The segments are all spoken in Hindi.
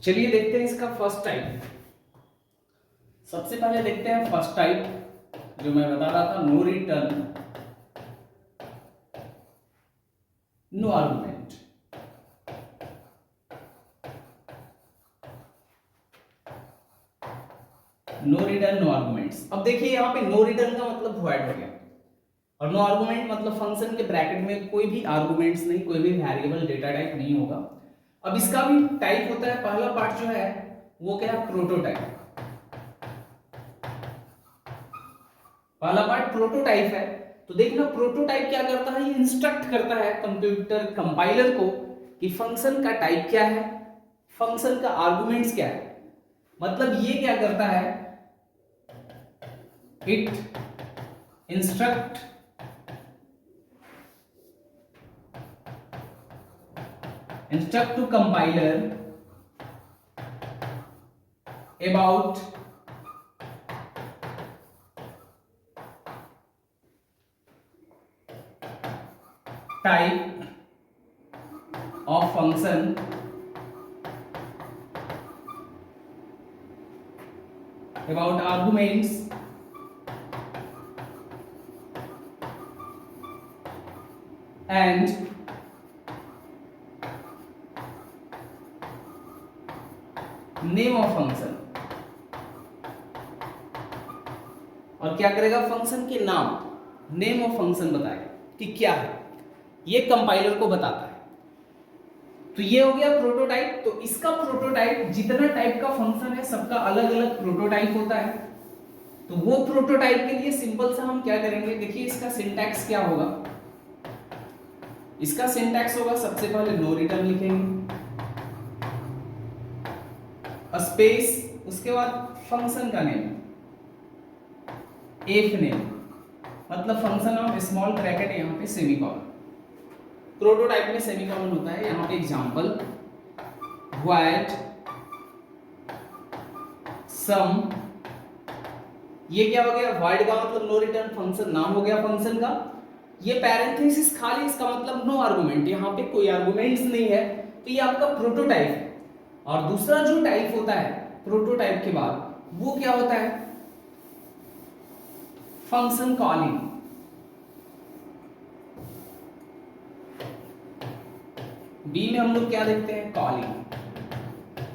चलिए देखते हैं इसका फर्स्ट टाइप। सबसे पहले देखते हैं फर्स्ट टाइप जो मैं बता रहा था, no return no argument. No return no arguments. अब देखिए यहाँ पे नो रिटर्न का मतलब वॉइड हो गया और नो आर्गुमेंट मतलब फंक्शन के ब्रैकेट में कोई भी आर्गुमेंट्स नहीं, कोई भी वेरिएबल डेटा टाइप नहीं होगा। अब इसका भी टाइप होता है, पहला पार्ट जो है वो क्या है, प्रोटोटाइप। पहला पार्ट प्रोटोटाइप है। तो देखना प्रोटोटाइप क्या करता है, ये इंस्ट्रक्ट करता है कंप्यूटर कंपाइलर को कि फंक्शन का टाइप क्या है, फंक्शन का आर्गुमेंट्स क्या है। मतलब ये क्या करता है, it instruct to compiler about type of function about arguments and name of function। और क्या करेगा, फंक्शन के नाम, नेम ऑफ फंक्शन बताएगा कि क्या है, ये कंपाइलर को बताता है। तो ये हो गया प्रोटोटाइप। तो इसका प्रोटोटाइप, जितना टाइप का फंक्शन है सबका अलग अलग प्रोटोटाइप होता है। तो वो प्रोटोटाइप के लिए सिंपल सा हम क्या करेंगे, देखिए इसका सिंटैक्स क्या होगा। इसका सिंटैक्स होगा, सबसे पहले नो रिटर्न लिखेंगे, स्पेस, उसके बाद फंक्शन का नेम, एफ नेम मतलब फंक्शन ऑफ स्मॉल ब्रैकेट, यहाँ पे सेमीकोलन। प्रोटोटाइप में सेमीकोलन होता है। यहाँ पे एग्जांपल void सम, ये क्या हो गया, void का मतलब नो रिटर्न, फंक्शन नाम हो गया फंक्शन का। ये पैरेंथेसिस खाली, इसका मतलब नो आर्गुमेंट, यहाँ पे कोई आर्गुमेंट्स नहीं है। तो ये आपका प्रोटोटाइप है। और दूसरा जो टाइप होता है प्रोटोटाइप के बाद, वो क्या होता है, फंक्शन कॉलिंग। बी में हम लोग क्या देखते हैं, कॉलिंग।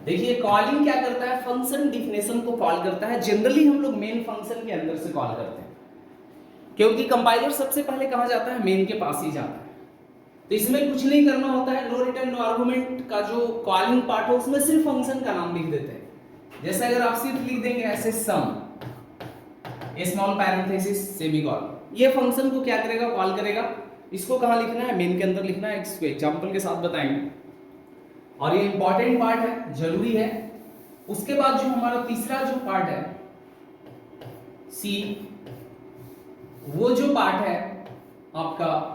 देखिए कॉलिंग क्या करता है, फंक्शन डिफिनेशन को कॉल करता है। जनरली हम लोग मेन फंक्शन के अंदर से कॉल करते हैं, क्योंकि कंपाइलर सबसे पहले कहां जाता है, मेन के पास ही जाता है। तो इसमें कुछ नहीं करना होता है। नो रिटर्न नो आर्गुमेंट का जो कॉलिंग पार्ट है उसमें सिर्फ फंक्शन का नाम लिख देते हैं। जैसे अगर आप सिर्फ लिख देंगे ऐसे सम, स्मॉल पैरेंथेसिस सेमीकोलन, ये फंक्शन को क्या करेगा, कॉल करेगा। इसको कहां लिखना है, मेन के अंदर लिखना है। इसको एग्जांपल के साथ बताएंगे और ये इंपॉर्टेंट पार्ट है, जरूरी है। उसके बाद जो हमारा तीसरा जो पार्ट है सी, वो जो पार्ट है आपका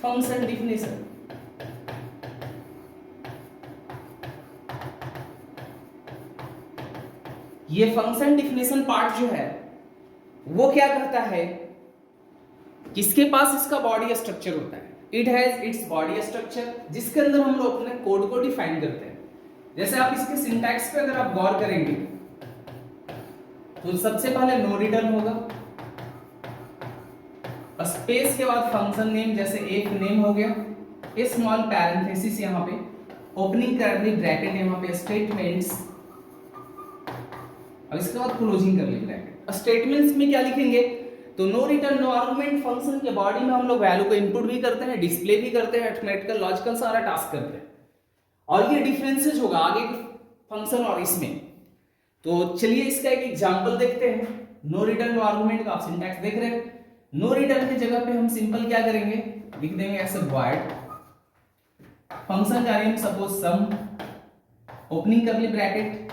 फंक्शन डिफिनेशन। ये फंक्शन डिफिनेशन पार्ट जो है वो क्या करता है, किसके पास इसका बॉडी स्ट्रक्चर होता है, it has its body structure, जिसके अंदर हम लोग अपने कोड को डिफाइन करते हैं। जैसे आप इसके सिंटैक्स पे अगर आप गौर करेंगे तो सबसे पहले नो रिटर्न होगा, स्पेस के बाद फंक्शन नेम, जैसे एक नेम हो गया, स्मॉल पैरेंथेसिस यहाँ पे, ओपनिंग करली ब्रैकेट यहाँ पे स्टेटमेंट्स, अब इसके बाद क्लोजिंग करली ब्रैकेट। स्टेटमेंट्स में क्या लिखेंगे, तो no return no argument function के बॉडी में हम लोग वैल्यू को इनपुट भी करते हैं, डिस्प्ले भी करते हैं, अरिथमेटिकल लॉजिकल सारा टास्क करते हैं। और ये डिफरेंसेस होगा आगे फंक्शन और इसमें। तो चलिए इसका एक एग्जांपल देखते हैं। नो रिटर्न नो आर्गुमेंट का आप सिंटैक्स देख रहे हैं। नो रिटर्न की जगह पे हम सिंपल क्या करेंगे, लिख देंगे ऐसे void फंक्शन का name suppose sum, opening curly bracket,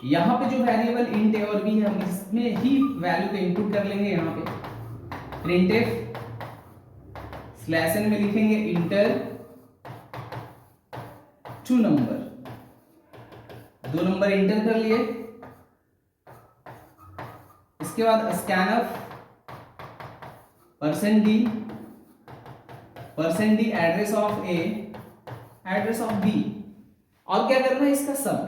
यहां पे जो वेरिएबल इंट है और बी है हम इसमें ही वैल्यू को इनपुट कर लेंगे। यहां पे printf स्लैश एन में लिखेंगे enter two number, 2 number enter कर लिए। इसके बाद scanf %d address of a, address of b, और क्या करना है इसका सम।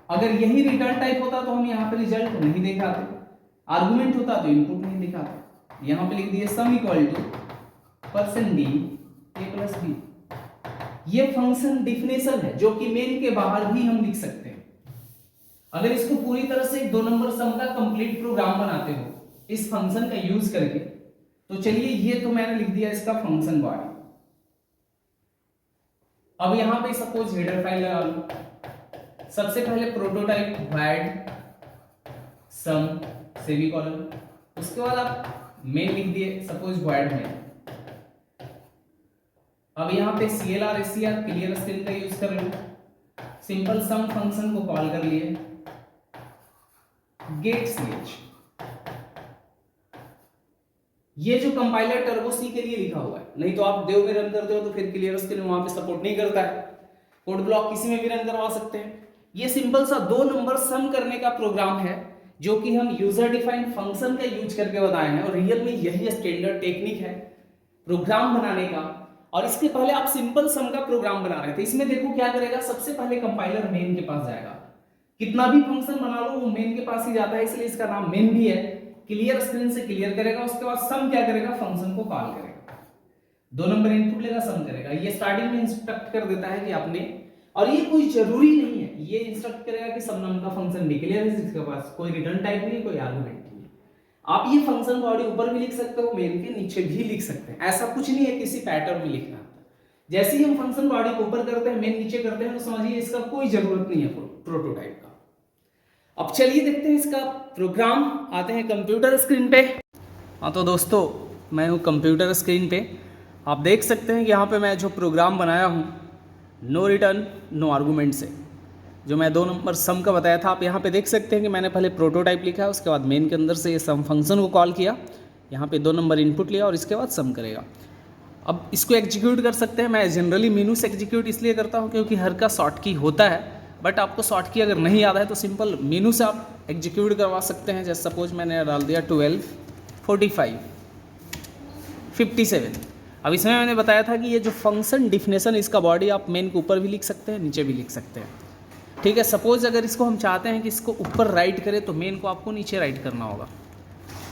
अगर यही रिटर्न टाइप होता तो हम यहाँ पे रिजल्ट नहीं दिखाते, आर्गुमेंट होता तो इनपुट नहीं दिखाते। यहाँ पे लिख दिए sum equal to percent d a plus b. ये फंक्शन डिफिनेशन है जो कि मेन के बाहर भी हम लिख सकते हैं। अगर इसको पूरी तरह से 2 नंबर सम का कंप्लीट प्रोग्राम बनाते हो इस फंक्शन का यूज करके, तो चलिए ये तो मैंने लिख दिया इसका फंक्शन बॉडी। अब यहां पे सपोज हेडर फाइल लगा लो। सबसे पहले प्रोटोटाइप void सम सेमीकोलन, उसके बाद आप मेन लिख दिए सपोज void मेन। अब यहां पे CLR SCR क्लियर स्क्रीन का यूज कर लो। सिंपल सम फंक्शन को कॉल कर लिए गेट ch। ये जो कंपाइलर टर्बो सी के लिए लिखा हुआ है, नहीं तो आप देव में रन करते हो तो फिर क्लियर स्क्रीन वहां पे सपोर्ट नहीं करता है। कोड ब्लॉक किसी में भी रन करवा सकते हैं। ये सिंपल सा 2 नंबर सम करने का प्रोग्राम है जो कि हम यूजर डिफाइंड फंक्शन का यूज करके बताए हैं, और रियल में यही स्टैंडर्ड टेक्निक है प्रोग्राम बनाने का। और इसके पहले आप सिंपल सम का प्रोग्राम बना रहे थे। इसमें देखो क्या करेगा, सबसे पहले कंपाइलर मेन के पास जाएगा। कितना भी फंक्शन बना लो वो मेन के पास ही जाता है, इसलिए इसका नाम मेन भी है। क्लियर स्क्रीन से क्लियर करेगा, उसके बाद सम क्या करेगा, फंक्शन को कॉल करेगा। 2 नंबर इनपुट लेगा, सम करेगा। ये स्टार्टिंग में इंस्ट्रक्ट कर देता है कि आपने, और ये कोई जरूरी नहीं है, ये इंस्ट्रक्ट करेगा कि सम नाम का फंक्शन डिक्लेयर है जिसके पास कोई रिटर्न टाइप नहीं है, कोई आर्गुमेंट नहीं है। आप ये फंक्शन बॉडी ऊपर भी लिख सकते हो, मेन के नीचे भी लिख सकते हैं। ऐसा कुछ नहीं है किसी पैटर्न में लिखना। जैसे ही हम फंक्शन बॉडी को ऊपर करते हैं मेन नीचे करते हैं, तो समझिए इसका कोई जरूरत नहीं है प्रोटोटाइप का। अब चलिए देखते हैं इसका प्रोग्राम। आते हैं कंप्यूटर स्क्रीन पे। हाँ तो दोस्तों मैं हूँ कंप्यूटर स्क्रीन पे। आप देख सकते हैं कि यहाँ पे मैं जो प्रोग्राम बनाया हूँ नो रिटर्न नो आर्गूमेंट से, जो मैं 2 नंबर सम का बताया था, आप यहाँ पे देख सकते हैं कि मैंने पहले प्रोटोटाइप लिखा है, उसके बाद मेन के अंदर से ये सम फंक्शन को कॉल किया, यहाँ पे 2 नंबर इनपुट लिया और इसके बाद सम करेगा। अब इसको एग्जीक्यूट कर सकते हैं। मैं जनरली मेनू से एग्जीक्यूट इसलिए करता हूँ क्योंकि हर का शॉर्ट की होता है, बट आपको शॉर्ट की अगर नहीं याद है तो सिंपल मेनू से आप एग्जीक्यूट करवा सकते हैं। जैसे सपोज मैंने डाल दिया 12 45 57। अब इसमें मैंने बताया था कि ये जो फंक्शन डिफिनेशन इसका बॉडी आप मेन के ऊपर भी लिख सकते हैं, नीचे भी लिख सकते हैं। ठीक है, सपोज अगर इसको हम चाहते हैं कि इसको ऊपर राइट करें तो मेन को आपको नीचे राइट करना होगा।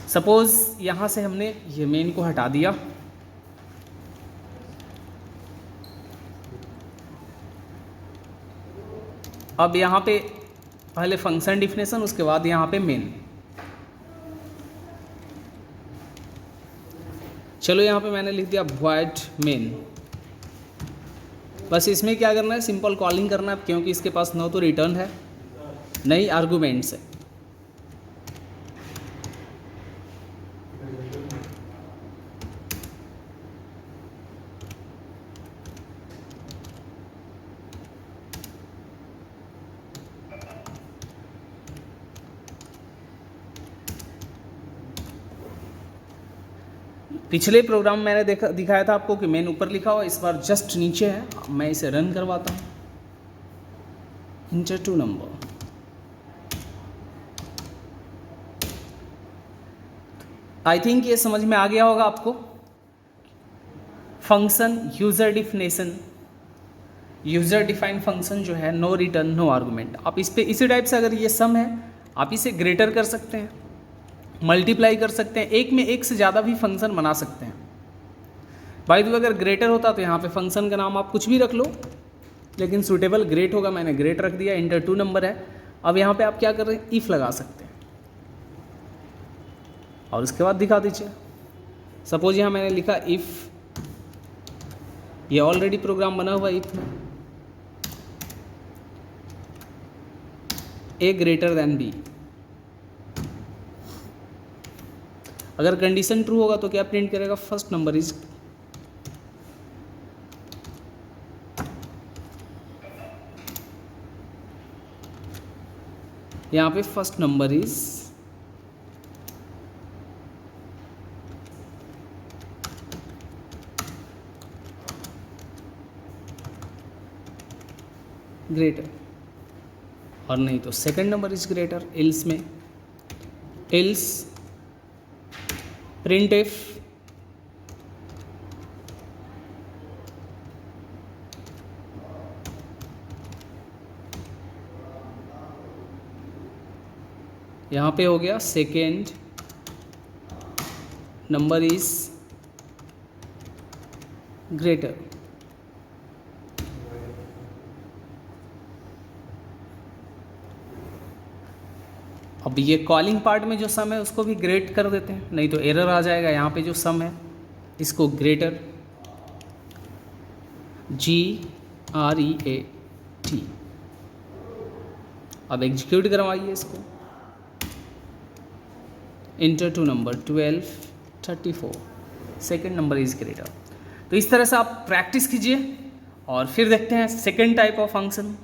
सपोज यहाँ से हमने ये मेन को हटा दिया, अब यहाँ पे पहले फंक्शन डिफिनेशन, उसके बाद यहाँ पे मेन। चलो यहाँ पे मैंने लिख दिया void मेन। बस इसमें क्या करना है, सिंपल कॉलिंग करना है, क्योंकि इसके पास न तो रिटर्न है नहीं आर्गुमेंट्स है। पिछले प्रोग्राम मैंने दिखाया था आपको कि मेन ऊपर लिखा हुआ, इस बार जस्ट नीचे है। मैं इसे रन करवाता हूँ। इंटर 2 नंबर, आई थिंक ये समझ में आ गया होगा आपको। Function user definition, user defined function जो है नो रिटर्न नो आर्गुमेंट। आप इस पे इसी टाइप से, अगर ये सम है आप इसे ग्रेटर कर सकते हैं, मल्टीप्लाई कर सकते हैं, एक में एक से ज़्यादा भी फंक्शन बना सकते हैं। बाय द वे अगर ग्रेटर होता तो यहाँ पे फंक्शन का नाम आप कुछ भी रख लो, लेकिन सूटेबल ग्रेट होगा, मैंने ग्रेट रख दिया। इंटर 2 नंबर है। अब यहाँ पे आप क्या कर रहे हैं, इफ़ लगा सकते हैं और उसके बाद दिखा दीजिए। सपोज यहाँ मैंने लिखा इफ़, ये ऑलरेडी प्रोग्राम बना हुआ इफ़ में, ए ग्रेटर देन बी। अगर कंडीशन ट्रू होगा तो क्या प्रिंट करेगा, फर्स्ट नंबर इज, यहाँ पे फर्स्ट नंबर इज ग्रेटर, और नहीं तो second number is greater. Else में एल्स प्रिंट इफ यहाँ पे हो गया सेकेंड नंबर इज ग्रेटर। अब ये कॉलिंग पार्ट में जो सम है उसको भी ग्रेट कर देते हैं, नहीं तो एरर आ जाएगा। यहाँ पे जो सम है इसको ग्रेटर GREAT। अब एग्जीक्यूट करवाइए इसको। Enter two number 1234, second number is greater. तो इस तरह से आप प्रैक्टिस कीजिए और फिर देखते हैं सेकेंड टाइप ऑफ फंक्शन।